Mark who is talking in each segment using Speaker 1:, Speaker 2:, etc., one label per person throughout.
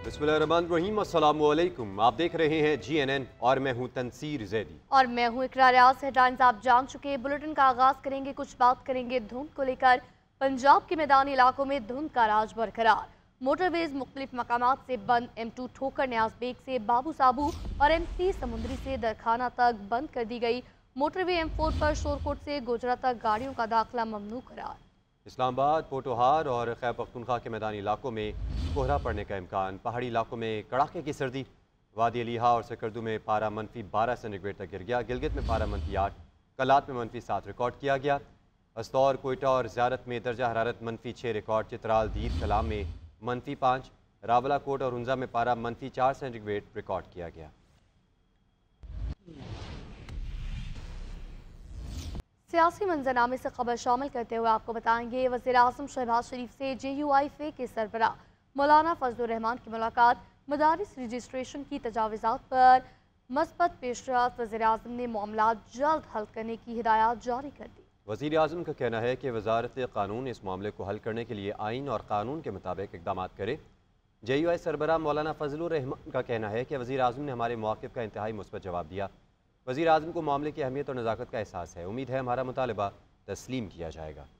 Speaker 1: बिस्मिल्लाहिर्रहमानिर्रहीम, अस्सलाम वालेकुम। आप देख रहे हैं GNN और मैं हूं तनसीर जैदी
Speaker 2: और मैं हूं इकरार आज़। हेडलाइंस आप जान चुके हैं। बुलेटिन का आगाज करेंगे, कुछ बात करेंगे धुंध को लेकर। पंजाब के मैदानी इलाकों में धुंध का राज बरकरार। मोटरवेज मुख्तलिफ मकामात से बंद। M2 ठोकर न्याज बेग से बाबू साबू और M3 समुंदरी से दरखाना तक बंद कर दी गई। मोटरवे M4 पर शोरकोट से गोजरा तक गाड़ियों का दाखिला ममनू करार।
Speaker 1: इस्लामाबाद, पोटोहार और खैबर पख्तूनख्वा के मैदानी इलाकों में कोहरा पड़ने का इम्कान। पहाड़ी इलाकों में कड़ाके की सर्दी। वादी अलीहा और सकरदू में पारा -12 सेंटीग्रेड तक गिर गया। गिलगित में पारा -8, कलात में -7 रिकॉर्ड किया गया। अस्तौर, कोयटा और ज़ियारत में दर्जा हरारत -6 रिकॉर्ड। चित्राल, दीद कलाम में -5, रावलाकोट और उंजा में पारा -4 सेंटीग्रेड रिकॉर्ड किया गया।
Speaker 2: सियासी मंजरनामे से खबर शामिल करते हुए आपको बताएंगे, वज़ीर आज़म शहबाज शरीफ से JUI के सरबराह मौलाना फजलुर रहमान की मुलाकात। मदारिस रजिस्ट्रेशन की तजावीज़ात पर मस्बत पेशरफ्त। वज़ीर आज़म ने मामलात जल्द हल करने की हिदायत जारी कर दी।
Speaker 1: वज़ीर आज़म का कहना है कि वज़ारत क़ानून इस मामले को हल करने के लिए आइन और क़ानून के मुताबिक इक़दाम करे। JUI सरबराह मौलाना फजलुर रहमान का कहना है कि वज़ीर आज़म ने हमारे मौक़िफ़ का इंतहाई मुस्बत जवाब दिया। वज़ीर आज़म को मामले की अहमियत और नज़ाकत का एहसास है। उम्मीद है हमारा मुतालबा तस्लीम किया जाएगा।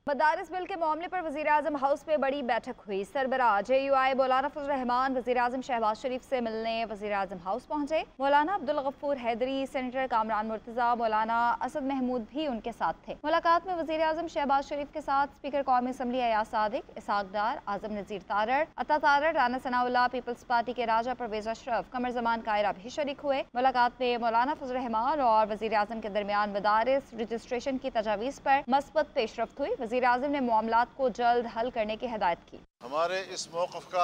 Speaker 3: मदारिस बिल के मामले पर वज़ीर आज़म हाउस में बड़ी बैठक हुई। सरबराह JUI मौलाना फजलुर रहमान वज़ीर आज़म शहबाज शरीफ से मिलने वज़ीर आज़म हाउस पहुंचे। मौलाना अब्दुल गफ्फूर हैदरी, सेनेटर कामरान मुर्तज़ा, मौलाना असद महमूद भी उनके साथ थे। मुलाकात में वज़ीर आज़म शहबाज शरीफ के साथ स्पीकर कौमी असम्बली अयाज सादिक, इसहाक डार, आज़म नज़ीर तारड़, अता तारड़, राना सनाउल्लाह, पीपल्स पार्टी के राजा परवेज अशरफ, कमर जमान कायरा भी शरीक हुए। मुलाकात में मौलाना फजलुर रहमान और वज़ीर आज़म के दरमियान मदारिस रजिस्ट्रेशन की तजावीज़ पर मस्बत पेशरफ्त हुई। वज़ीर आज़म ने मामलात को जल्द हल करने की हिदायत की।
Speaker 4: हमारे इस मौक़िफ़ का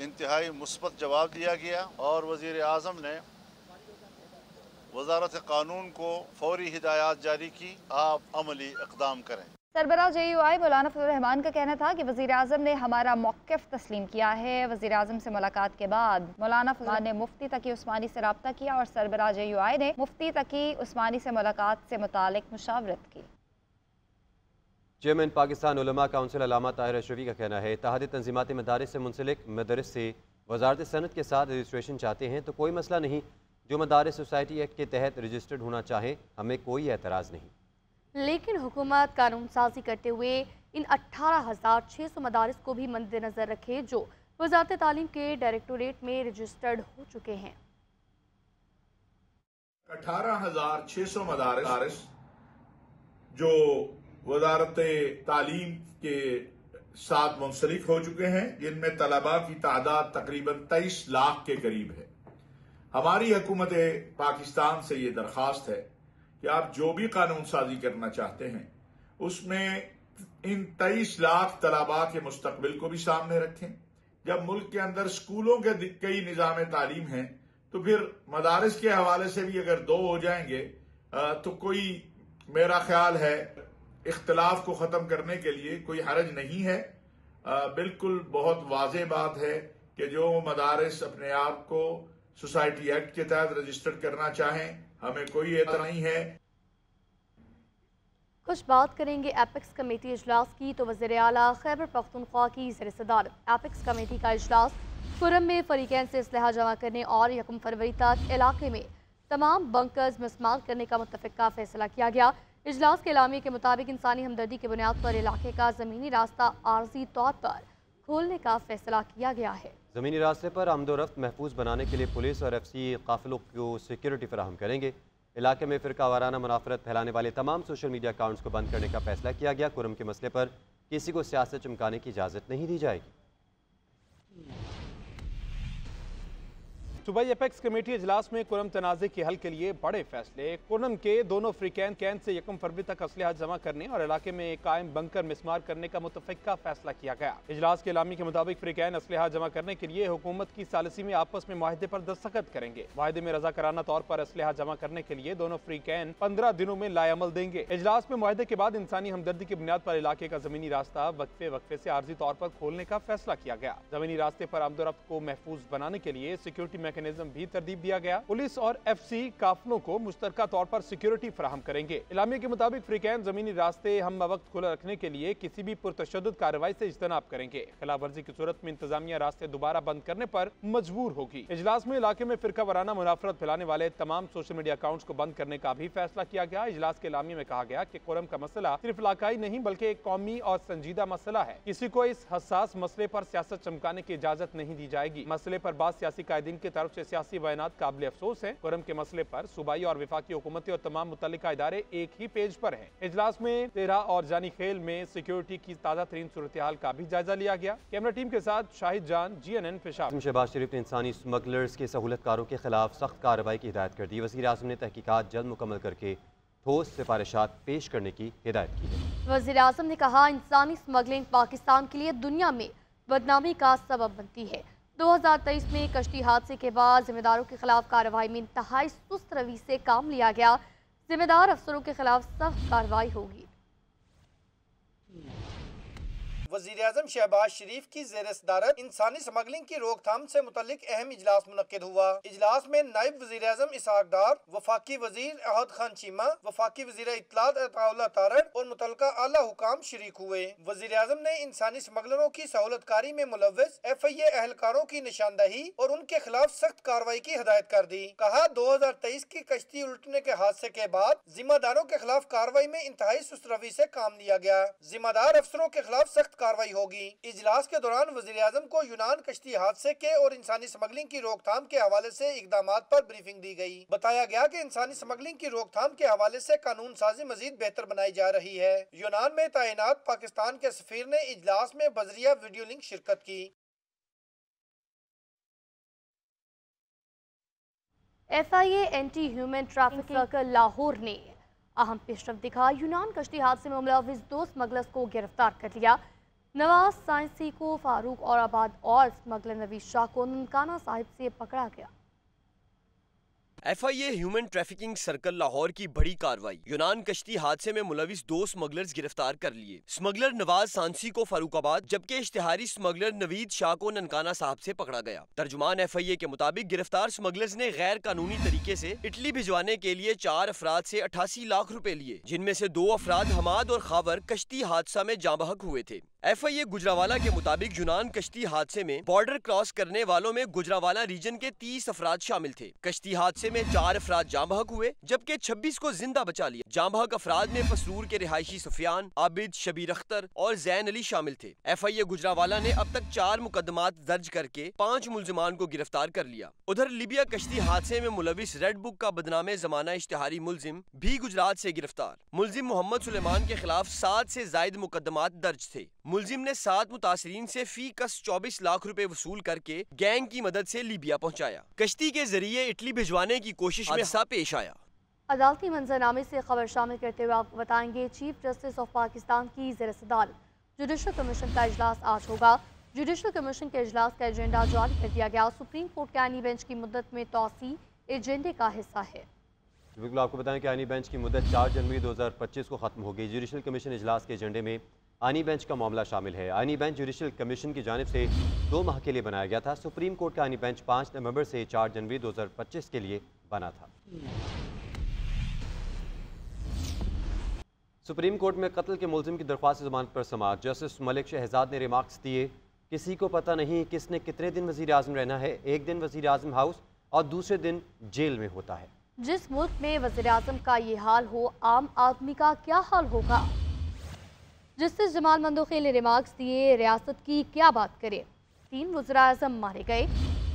Speaker 4: इंतहाई मुस्बत जवाब दिया गया और वज़ीर आज़म ने वज़ारत क़ानून को फौरी हिदायत जारी की, आप अमली इक़दाम करें।
Speaker 3: सरबराह JUI मौलाना फजलुर रहमान का कहना था कि वज़ीर आज़म ने हमारा मौक़िफ़ तस्लीम किया है। वज़ीर आज़म से मुलाकात के बाद मौलाना फजलुर ने मुफ्ती तकी उस्मानी से रब्ता किया और सरबराह JUI ने मुफ्ती तकी उस्मानी से मुलाकात से मुतालिक मुशावरत की।
Speaker 1: चेयरमैन पाकिस्तान उलमा काउंसिल अल्लामा ताहिर अशरफी का कहना है, इत्तेहादी तंजीमाती मदारिस से मुंसलिक मदरस से वजारत सनत के साथ रजिस्ट्रेशन चाहते हैं तो कोई मसला नहीं। जो मदारिस सोसाइटी एक्ट के तहत रजिस्टर्ड होना चाहें, हमें कोई एतराज़ नहीं।
Speaker 2: लेकिन हुकूमत कानून साजी करते हुए इन 18,600 मदारिस को भी मद्देनजर रखे जो वजारत तालीम के डायरेक्टोरेट में रजिस्टर्ड हो चुके हैं।
Speaker 5: 18,600 मदारिस जो वजारत तालीम के साथ मुंसलिक हो चुके हैं, जिनमें तलबा की तादाद तकरीबन 23 लाख के करीब है। हमारी हुकूमत पाकिस्तान से ये दरख्वास्त है कि आप जो भी कानून साजी करना चाहते हैं उसमें इन 23 लाख तलबा के मुस्तकबिल को भी सामने रखें। जब मुल्क के अंदर स्कूलों के कई निज़ाम तालीम हैं तो फिर मदारिस के हवाले से भी अगर 2 हो जाएंगे तो कोई, मेरा ख्याल है, इख्तिलाफ को ख़त्म करने के लिए कोई हरज नहीं है। बिल्कुल बहुत वाज़ेह बात है कि जो मदारिस अपने आप को सोसाइटी एक्ट के तहत रजिस्टर्ड करना चाहें, हमें कोई एतराज़ नहीं है।
Speaker 2: कुछ बात करेंगे एपेक्स कमेटी इजलास की, तो वज़ीर आला खैबर पख्तूनख्वा की ज़ेर सदारत एपेक्स कमेटी का इजलास कुरम में फरीकैन से असलहा जमा करने और 1 फरवरी तक इलाके में तमाम बंकर्स मिस्मार करने का मुत्तफ़िक़ा फैसला किया गया। इजलास के एलामिया के मुताबिक इंसानी हमदर्दी की बुनियाद पर इलाके का ज़मीनी रास्ता आर्जी तौर पर खोलने का फैसला किया गया है।
Speaker 1: ज़मीनी रास्ते पर आमदोरफ्त महफूज बनाने के लिए पुलिस और FC काफिलों को सिक्योरिटी फराहम करेंगे। इलाके में फ़िरका वाराना मुनाफरत फैलाने वाले तमाम सोशल मीडिया अकाउंट्स को बंद करने का फैसला किया गया। कुरम के मसले पर किसी को सियासत चमकाने की इजाज़त नहीं दी जाएगी।
Speaker 6: सूबाई एपेक्स कमेटी इजलास में कुरम तनाज़े के हल के लिए बड़े फैसले। कुरम के दोनों फ्रीकैन कैंप से 1 फरवरी तक असलहा जमा करने और इलाके में कायम बंकर मिस्मार करने का मुत्तफ़िक़ा फैसला किया गया। इजलास के एलामी के मुताबिक फ्रीकैन असलहा जमा करने के लिए हुकूमत की सालिसी में आपस में माहिदे पर दस्तखत करेंगे। माहिदे में रज़ाकाराना तौर पर असलहा जमा करने के लिए दोनों फ्रीकैन 15 दिनों में लाएअमल देंगे। इजलास में माहिदे के बाद इंसानी हमदर्दी की बुनियाद पर इलाके का ज़मीनी रास्ता वक्फे से आर्जी तौर पर खोलने का फैसला किया गया। ज़मीनी रास्ते पर आमदोरफ्त को महफूज बनाने के लिए सिक्योरिटी मैकेनिज्म भी तरतीब दिया गया। पुलिस और FC काफलों को मुश्तरका तौर पर सिक्योरिटी फराहम करेंगे। इलामी के मुताबिक फ्रीकैन जमीनी रास्ते हम वक्त खुला रखने के लिए किसी भी पुरतशद्दुद कार्रवाई से इज्तनाब करेंगे। खिलाफ वर्जी की सूरत में इंतजामिया रास्ते दोबारा बंद करने पर मजबूर होगी। इजलास में इलाके में फिरका वाराना मुनाफरत फैलाने वाले तमाम सोशल मीडिया अकाउंट्स को बंद करने का भी फैसला किया गया। इजलास के इलामी में कहा गया कि कुरम का मसला सिर्फ इलाकाई नहीं बल्कि एक कौमी और संजीदा मसला है। किसी को इस हसास मसले पर सियासत चमकाने की इजाजत नहीं दी जाएगी। मसले पर बाद सियासी कायदीन की तरफ से सियासी बयानात काबिल अफसोस है। कुरम के मसले पर सूबाई और विफाकी हुकूमती और तमाम मुतल्लिका इदारे एक ही पेज पर हैं। इजलास में तेरा और जानी खेल में सिक्योरिटी की ताज़ा तरीन सूरत हाल का भी जायजा लिया गया। कैमरा टीम के साथ शाहिद जान, GNN पेशावर।
Speaker 1: शहबाज शरीफ ने इंसानी स्मगलर्स के सहूलतकारों के खिलाफ सख्त कार्रवाई की हिदायत कर दी। वज़ीर आज़म ने तहकीकात जल्द मुकम्मल करके ठोस सिफारिशात पेश करने की हिदायत की है।
Speaker 2: वज़ीर आज़म ने कहा, इंसानी स्मगलिंग पाकिस्तान के लिए दुनिया में बदनामी का सबब बनती है। 2023 में कश्ती हादसे के बाद जिम्मेदारों के खिलाफ कार्रवाई में इंतहाई सुस्त रवि से काम लिया गया। जिम्मेदार अफसरों के खिलाफ सख्त कार्रवाई होगी।
Speaker 7: वज़ीर-ए-आज़म शहबाज शरीफ की ज़ेर सदारत इंसानी स्मगलिंग की रोकथाम से मुतल्लिक अहम इजलास मुनक्किद हुआ। इजलास में नायब वज़ीर-ए-आज़म इसहाक डार, वफाकी वज़ीर अहद खान चीमा, वफाकी वज़ीर इत्तलात अताउल्लाह तारड़ और मुतल्लिका आला हुकाम शरीक हुए। वज़ीर-ए-आज़म ने इंसानी स्मगलरों की सहूलतकारी में मुलव्वस FIA एहलकारों की निशानदही और उनके खिलाफ सख्त कार्रवाई की हिदायत कर दी। कहा, 2023 की कश्ती उल्टने के हादसे के बाद जिम्मेदारों के खिलाफ कार्रवाई में इंतहाई सुस्त रवि से काम लिया गया। जिम्मेदार अफसरों के खिलाफ सख्त कार्रवाई होगी। इजलास के दौरान वज़ीर आज़म को यूनान कश्ती हादसे के और इंसानी स्मगलिंग की रोकथाम के हवाले से इक़दामात पर ब्रीफिंग दी गई। बताया गया कि इंसानी स्मगलिंग की रोकथाम के हवाले से कानून साजी मजीद बेहतर बनाई जा रही है। यूनान में तैनात पाकिस्तान के सफीर ने इजलास में बजरिया वीडियो लिंक शिरकत की।
Speaker 2: FIA anti human trafficking circle Lahore ने अहम पेशरफ दिखा। यूनान कश्ती हादसे में मुलव्विस 2 स्मगलर्स को गिरफ्तार कर लिया। नवाज साइंसी को फारूक औराबाद और स्मगलर नवीद शाह को ननकाना साहिब से पकड़ा गया।
Speaker 8: FIA human trafficking circle Lahore की बड़ी कार्रवाई। यूनान कश्ती हादसे में मुलविस 2 स्मगलर्स गिरफ्तार कर लिए। स्मगलर नवाज सांसी को फरूखाबाद जबकि इश्तिहारी स्मगलर नवीद शाह को ननकाना साहब से पकड़ा गया। तर्जुमान FIA के मुताबिक गिरफ्तार स्मगलर्स ने गैर कानूनी तरीके से इटली भिजवाने के लिए 4 अफराद से 88 लाख रुपए लिए, जिनमें से 2 अफराद हमाद और खावर कश्ती हादसा में जाँ बहक हुए थे। FIA गुजरावाला के मुताबिक यूनान कश्ती हादसे में बॉर्डर क्रॉस करने वालों में गुजरावाला रीजन के 30 अफराद शामिल थे। कश्ती हादसे में 4 अफराद जाँ बहक हुए जबकि 26 को जिंदा बचा लिया। जाँ बहक अफराद में पसरूर के रिहायशी सुफियान, आबिद, शबीर अख्तर और जैन अली शामिल थे। FIA गुजरावाला ने अब तक 4 मुकदमात दर्ज करके 5 मुलजिमान को गिरफ्तार कर लिया। उधर लिबिया कश्ती हादसे में मुलविस रेड बुक का बदनामे जमाना इश्तिहारी मुलजिम भी गुजरात से गिरफ्तार। मुलजिम मोहम्मद सुलेमान के खिलाफ 7 से जायद मुकदमात दर्ज थे। मुलजिम ने 7 मुतासरीन से फी कस 24 लाख रुपए वसूल करके गैंग की मदद से लीबिया पहुंचाया। कश्ती के जरिए इटली भिजवाने की कोशिश में हादसा पेश आया।
Speaker 2: अदालती मंजरनामे से खबर शामिल करते हुए आपको बताएंगे, चीफ जस्टिस ऑफ पाकिस्तान की ज़ेर सदारत जुडिशल कमीशन का इजलास आज होगा। जुडिशल कमीशन के इजलास का एजेंडा जारी कर दिया गया। सुप्रीम कोर्ट के आईनी बेंच की मुद्दत में तौसी एजेंडे का हिस्सा है।
Speaker 1: बिल्कुल, आपको बताएं कि आईनी बेंच की मुद्दत 4 जनवरी 2025 को खत्म हो गई। जुडिशल कमीशन इजलास के एजेंडे में आईनी बेंच का मामला शामिल है। आईनी बेंच जुडिशल कमीशन की जानिब से 2 माह के लिए बनाया गया था। सुप्रीम कोर्ट का आईनी बेंच 5 नवंबर से 4 जनवरी 2025 के लिए बना था। सुप्रीम कोर्ट में कत्ल के मुलजिम की दरख्वास्त जमानत पर समाअत। जस्टिस मलिक शहजाद ने रिमार्क्स दिए, किसी को पता नहीं किसने कितने दिन वज़ीर आज़म रहना है। एक दिन वज़ीर आज़म हाउस और दूसरे दिन जेल में होता है।
Speaker 2: जिस मुल्क में वज़ीर आज़म का ये हाल हो, आम आदमी का क्या हाल होगा। जस्टिस जमाल मंदोखी ने रिमार्क्स दिए, रियासत की क्या बात करें, 3 वज़ीर आज़म मारे गए,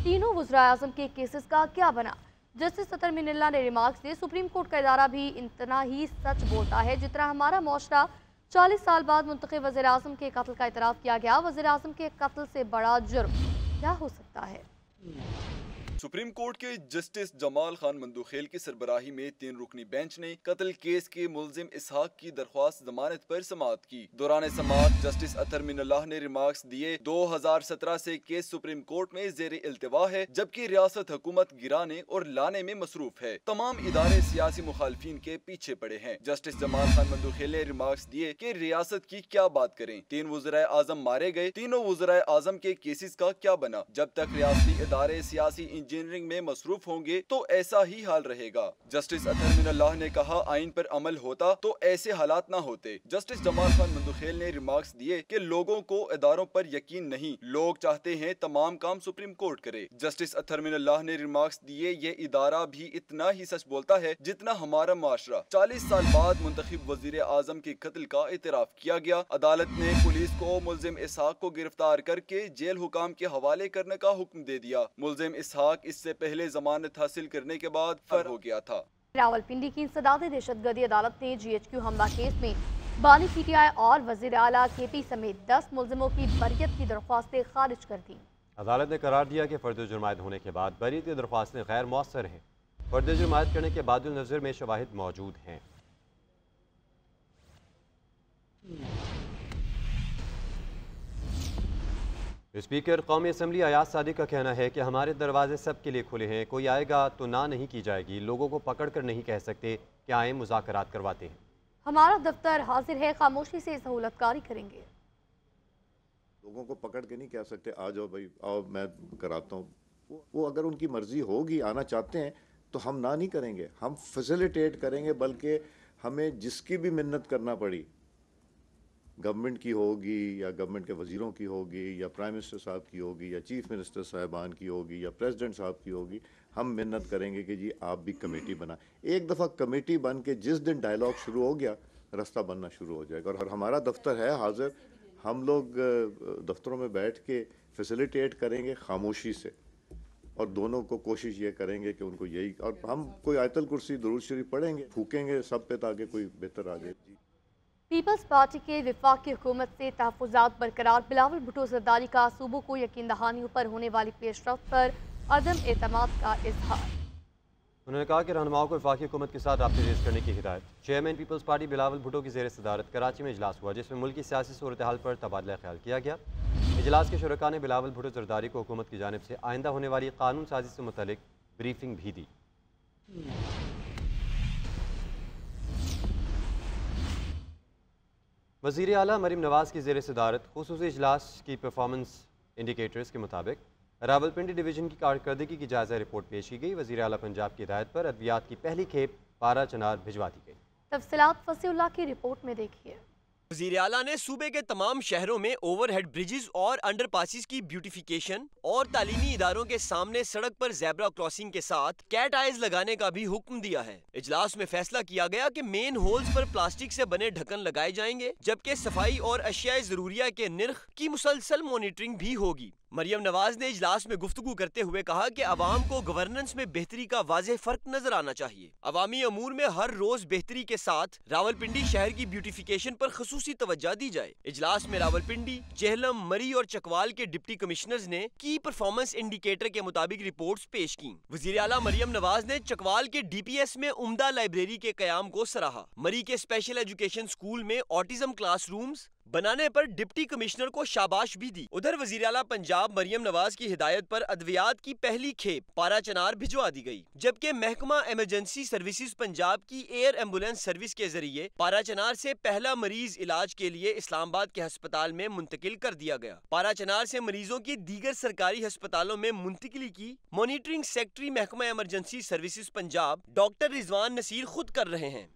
Speaker 2: तीनों वज़ीर आज़म के केसेस का क्या बना। जस्टिस सतर मिनल्ला ने रिमार्क्स दिए, सुप्रीम कोर्ट का इदारा भी इतना ही सच बोलता है जितना हमारा मुआशरा। 40 साल बाद मुंतखब वज़ीर आज़म के कत्ल का इतराफ़ किया गया। वज़ीर आज़म के कत्ल से बड़ा जुर्म क्या हो सकता है।
Speaker 9: सुप्रीम कोर्ट के जस्टिस जमाल खान मंदोखेल की सरबराही में 3 रुकनी बेंच ने कत्ल केस के मुलजिम इसहाक की दरख्वास्त जमानत पर समाअत की। दौरान समाअत जस्टिस अतर मिनल्लाह ने रिमार्क्स दिए, 2017 से केस सुप्रीम कोर्ट में जेर इल्तिवा है, जबकि रियासत हुकूमत गिराने और लाने में मसरूफ है। तमाम इदारे सियासी मुखालफिन के पीछे पड़े हैं। जस्टिस जमाल खान मंदोखेल ने रिमार्क्स दिए कि रियासत की क्या बात करें, 3 वज़ीर आज़म मारे गए, तीनों वज़ीर आज़म के केसेस का क्या बना। जब तक रियासती इदारे सियासी इंजीनियरिंग में मसरूफ होंगे तो ऐसा ही हाल रहेगा। जस्टिस अतहर मिनल्लाह ने कहा, आइन पर अमल होता तो ऐसे हालात ना होते। जस्टिस जमाल खान मंदुखेल ने रिमार्क्स दिए कि लोगों को इदारों पर यकीन नहीं, लोग चाहते हैं तमाम काम सुप्रीम कोर्ट करे। जस्टिस अतहर मिनल्लाह ने रिमार्क्स दिए, ये इदारा भी इतना ही सच बोलता है जितना हमारा माशरा। 40 साल बाद मुंतखब वजीर आजम के कत्ल का इतराफ किया गया। अदालत ने पुलिस को मुलजिम इसहाक को गिरफ्तार करके जेल हुकाम के हवाले करने का हुक्म दे दिया। मुलजिम इसहाक इससे पहले जमानत हासिल करने के बाद फरार हो गया था।
Speaker 2: रावलपिंडी की इंसदाद दहशतगर्दी अदालत ने GHQ हमला केस में बानी PTI और वजीर आला KP समेत 10 मुलजिमों की बरियत की दरख्वास्तें खारिज कर दी।
Speaker 1: अदालत ने करार दिया कि फर्द जुर्मायत होने के बाद बरीत की दरख्वास्तें गैर मौसर हैं। फर्द जुर्मायत करने के बाद नज़र में शवाहिद मौजूद हैं। स्पीकर कौमी असम्बली अयाज सादिक का कहना है कि हमारे दरवाजे सबके लिए खुले हैं, कोई आएगा तो ना नहीं की जाएगी। लोगों को पकड़ कर नहीं कह सकते कि आए मुज़ाकरात करवाते हैं।
Speaker 2: हमारा दफ्तर हाजिर है, खामोशी से सहूलतकारी करेंगे।
Speaker 10: लोगों को पकड़ के नहीं कह सकते आ जाओ भाई आओ मैं कराता हूँ। वो अगर उनकी मर्जी होगी आना चाहते हैं तो हम ना नहीं करेंगे, हम फैसिलिटेट करेंगे। बल्कि हमें जिसकी भी मिन्नत करना पड़ी, गवर्नमेंट की होगी या गवर्नमेंट के वजीरों की होगी या प्राइम मिनिस्टर साहब की होगी या चीफ मिनिस्टर साहबान की होगी या प्रेसिडेंट साहब की होगी, हम मिन्नत करेंगे कि जी आप भी कमेटी बना। एक दफ़ा कमेटी बन के जिस दिन डायलॉग शुरू हो गया रास्ता बनना शुरू हो जाएगा। और हमारा दफ्तर है हाजिर, हम लोग दफ्तरों में बैठ के फैसिलिटेट करेंगे खामोशी से, और दोनों को कोशिश ये करेंगे कि उनको यही, और हम कोई आयतल कुर्सी दुरूद शरीफ पढ़ेंगे, फूकेंगे सब पे ताकि कोई बेहतर आ जाए।
Speaker 2: पीपल्स पार्टी के वफाकी हुकूमत से तहफ़्फ़ुज़ात बरकरार। बिलावल भुट्टो ज़रदारी का सूबों को यकीन दहानियों पर होने वाली पेशरफ्त पर अदम एतमाद का इजहार।
Speaker 1: उन्होंने कहा कि रहनुमाओं को वफाकी हुकूमत के साथ राब्ते तेज़ करने की हिदायत। Chairman Peoples Party Bilawal Bhutto की ज़ेर सदारत कराची में इजलास हुआ, जिसमें मुल्क की सियासी सूरत हाल पर तबादला ख्याल किया गया। इजलास के शुरका ने बिलावल भुट्टो ज़रदारी को हुकूमत की जानिब से आइंदा होने वाली कानून साजी से मुतल्लिक ब्रीफिंग भी दी। वज़ीर आला मरीम नवाज़ की ज़ेर सदारत खुसूसी इजलास की परफॉर्मेंस इंडिकेटर्स के मुताबिक रावलपिंडी डिवीज़न की कारकर्दगी की जायज़ा रिपोर्ट पेश की गई। वज़ीर आला पंजाब की हिदायत पर अद्वियात की पहली खेप पारा चनार भिजवा दी गई।
Speaker 2: तफसीलात फसीउल्लाह की रिपोर्ट में देखिए।
Speaker 8: वज़ीर आला ने सूबे के तमाम शहरों में ओवरहेड ब्रिजेस और अंडरपासिस की ब्यूटिफिकेशन और तालीमी इदारों के सामने सड़क पर ज़ेब्रा क्रॉसिंग के साथ कैट आइज लगाने का भी हुक्म दिया है। इजलास में फैसला किया गया कि मेन होल्स पर प्लास्टिक से बने ढक्कन लगाए जाएंगे, जबकि सफाई और अशियाए जरूरिया के निर्ख की मुसलसल मॉनिटरिंग भी होगी। मरियम नवाज ने इजलास में गुफ्तगू करते हुए कहा कि अवाम को गवर्नेंस में बेहतरी का वाज़ेह फर्क नजर आना चाहिए। अवामी अमूर में हर रोज बेहतरी के साथ रावलपिंडी शहर की ब्यूटिफिकेशन पर खसूसी तवज्जो दी जाए। इजलास में रावलपिंडी, चेहलम, मरी और चकवाल के डिप्टी कमिश्नर्स ने की परफॉर्मेंस इंडिकेटर के मुताबिक रिपोर्ट्स पेश की। वज़ीर आला मरियम नवाज ने चकवाल के DPS में उम्दा लाइब्रेरी के कयाम को सराहा। मरी के स्पेशल एजुकेशन स्कूल में ऑटिज्म क्लासरूम्स बनाने पर डिप्टी कमिश्नर को शाबाश भी दी। उधर वज़ीर आला पंजाब मरियम नवाज की हिदायत पर अद्वियात की पहली खेप पारा चनार भिजवा दी गई, जबकि महकमा इमरजेंसी सर्विसेज पंजाब की एयर एम्बुलेंस सर्विस के जरिए पारा चनार से पहला मरीज इलाज के लिए इस्लामाबाद के अस्पताल में मुंतकिल कर दिया गया। पारा चनार से मरीजों की दीगर सरकारी अस्पतालों में मुंतकिली की मॉनिटरिंग सेक्रेटरी महकमा emergency services Punjab doctor Rizwan Naseer खुद कर रहे हैं।